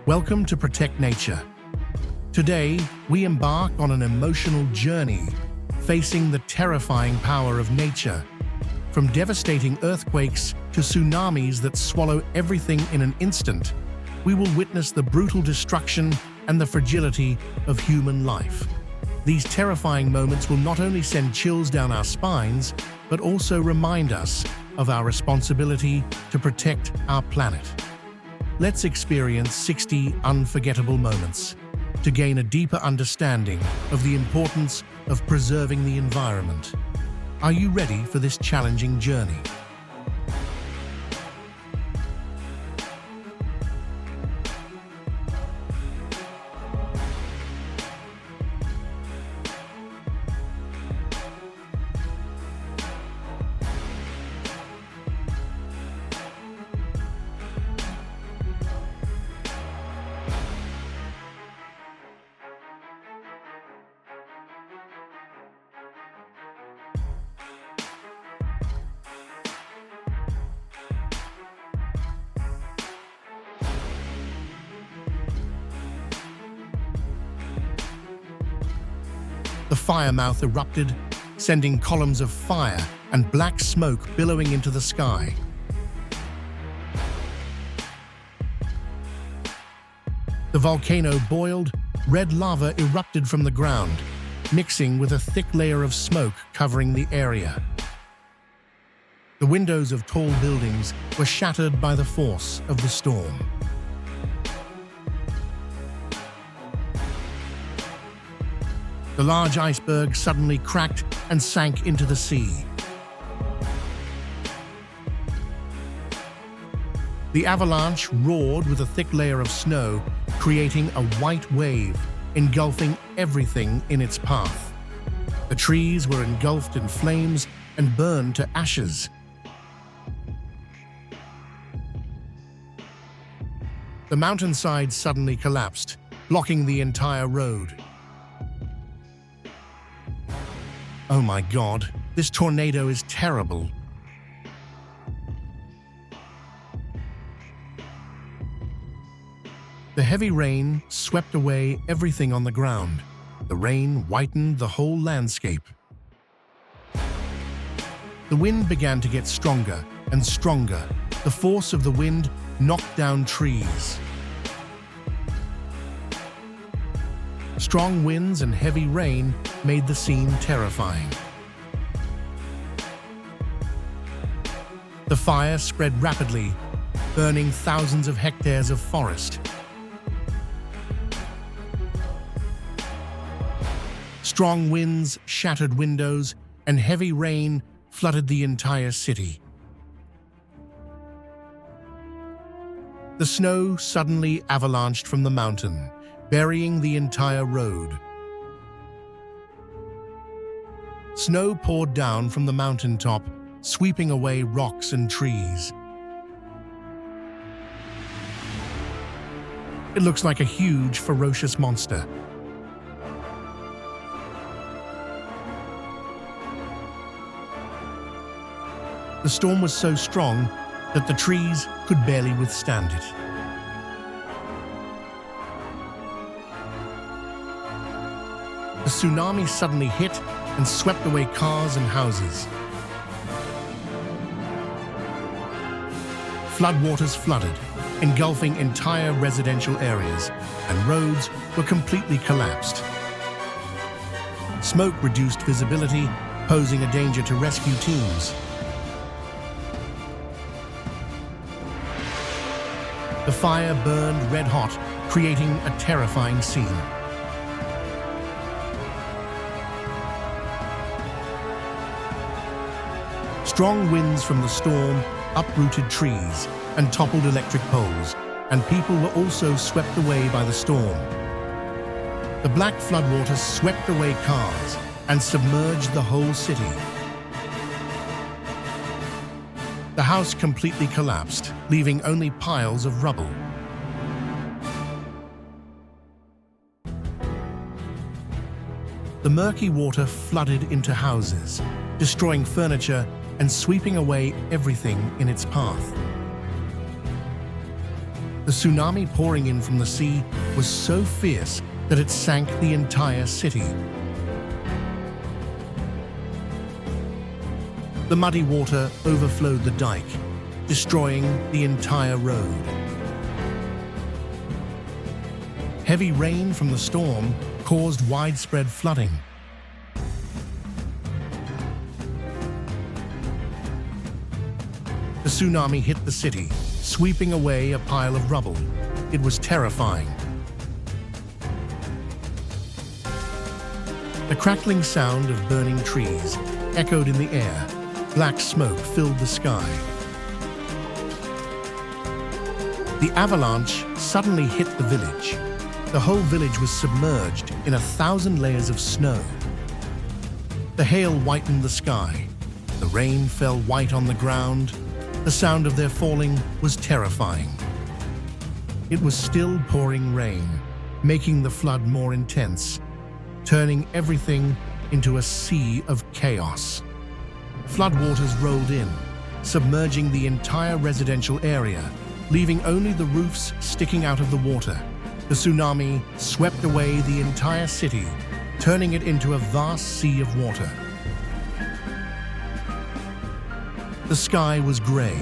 Welcome to Protect Nature. Today, we embark on an emotional journey, facing the terrifying power of nature. From devastating earthquakes to tsunamis that swallow everything in an instant, we will witness the brutal destruction and the fragility of human life. These terrifying moments will not only send chills down our spines, but also remind us of our responsibility to protect our planet. Let's experience 60 unforgettable moments to gain a deeper understanding of the importance of preserving the environment. Are you ready for this challenging journey? The firemouth erupted, sending columns of fire and black smoke billowing into the sky. The volcano boiled, red lava erupted from the ground, mixing with a thick layer of smoke covering the area. The windows of tall buildings were shattered by the force of the storm. The large iceberg suddenly cracked and sank into the sea. The avalanche roared with a thick layer of snow, creating a white wave, engulfing everything in its path. The trees were engulfed in flames and burned to ashes. The mountainside suddenly collapsed, blocking the entire road. Oh my God, this tornado is terrible. The heavy rain swept away everything on the ground. The rain whitened the whole landscape. The wind began to get stronger and stronger. The force of the wind knocked down trees. Strong winds and heavy rain made the scene terrifying. The fire spread rapidly, burning thousands of hectares of forest. Strong winds shattered windows, and heavy rain flooded the entire city. The snow suddenly avalanched from the mountain, burying the entire road. Snow poured down from the mountaintop, sweeping away rocks and trees. It looks like a huge, ferocious monster. The storm was so strong that the trees could barely withstand it. The tsunami suddenly hit and swept away cars and houses. Floodwaters flooded, engulfing entire residential areas, and roads were completely collapsed. Smoke reduced visibility, posing a danger to rescue teams. The fire burned red hot, creating a terrifying scene. Strong winds from the storm uprooted trees and toppled electric poles, and people were also swept away by the storm. The black floodwaters swept away cars and submerged the whole city. The house completely collapsed, leaving only piles of rubble. The murky water flooded into houses, destroying furniture and sweeping away everything in its path. The tsunami pouring in from the sea was so fierce that it sank the entire city. The muddy water overflowed the dike, destroying the entire road. Heavy rain from the storm caused widespread flooding. The tsunami hit the city, sweeping away a pile of rubble. It was terrifying. The crackling sound of burning trees echoed in the air. Black smoke filled the sky. The avalanche suddenly hit the village. The whole village was submerged in 1,000 layers of snow. The hail whitened the sky. The rain fell white on the ground. The sound of their falling was terrifying. It was still pouring rain, making the flood more intense, turning everything into a sea of chaos. Floodwaters rolled in, submerging the entire residential area, leaving only the roofs sticking out of the water. The tsunami swept away the entire city, turning it into a vast sea of water. The sky was gray.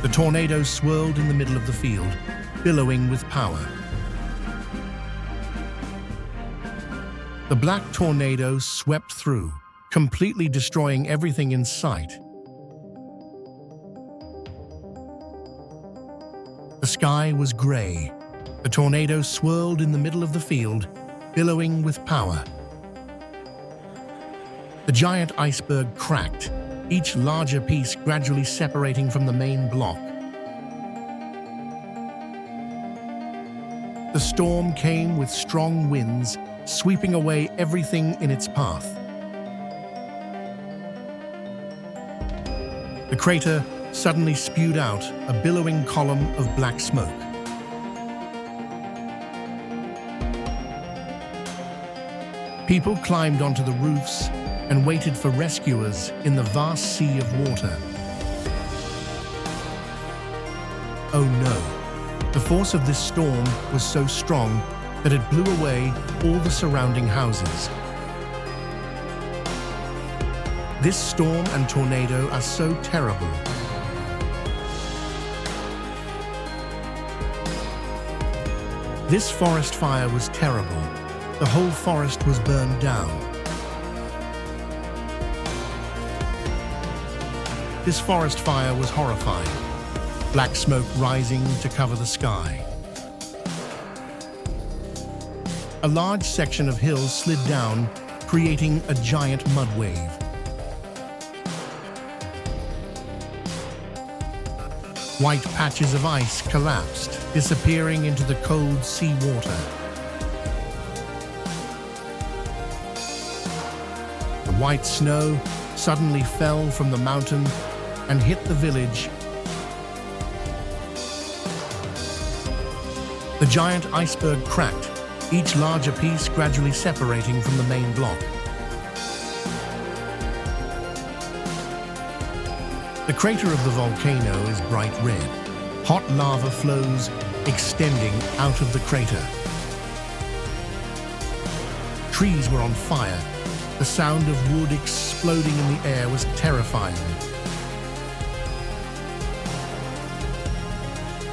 The tornado swirled in the middle of the field, billowing with power. The black tornado swept through, completely destroying everything in sight. The sky was gray. The tornado swirled in the middle of the field, billowing with power. The giant iceberg cracked, each larger piece gradually separating from the main block. The storm came with strong winds, sweeping away everything in its path. The crater suddenly spewed out a billowing column of black smoke. People climbed onto the roofs and waited for rescuers in the vast sea of water. Oh no! The force of this storm was so strong that it blew away all the surrounding houses. This storm and tornado are so terrible. This forest fire was terrible. The whole forest was burned down. This forest fire was horrifying. Black smoke rising to cover the sky. A large section of hills slid down, creating a giant mud wave. White patches of ice collapsed, disappearing into the cold sea water. The white snow suddenly fell from the mountain and hit the village. The giant iceberg cracked, each larger piece gradually separating from the main block. The crater of the volcano is bright red. Hot lava flows extending out of the crater. Trees were on fire. The sound of wood exploding in the air was terrifying.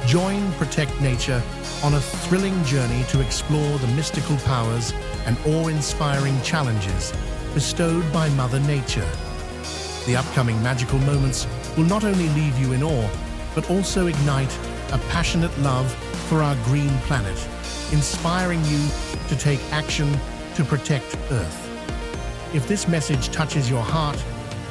Join Protect Nature on a thrilling journey to explore the mystical powers and awe-inspiring challenges bestowed by Mother Nature. The upcoming magical moments will not only leave you in awe, but also ignite a passionate love for our green planet, inspiring you to take action to protect Earth. If this message touches your heart,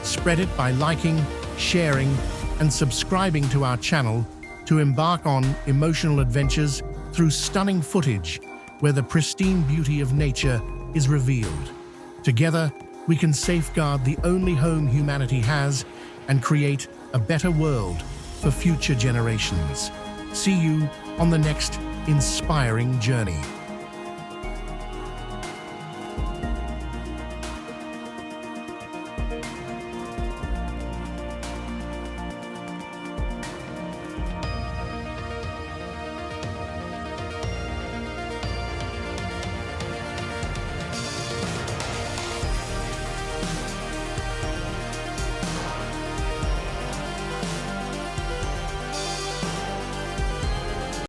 spread it by liking, sharing, and subscribing to our channel to embark on emotional adventures through stunning footage where the pristine beauty of nature is revealed. Together, we can safeguard the only home humanity has and create a better world for future generations. See you on the next inspiring journey.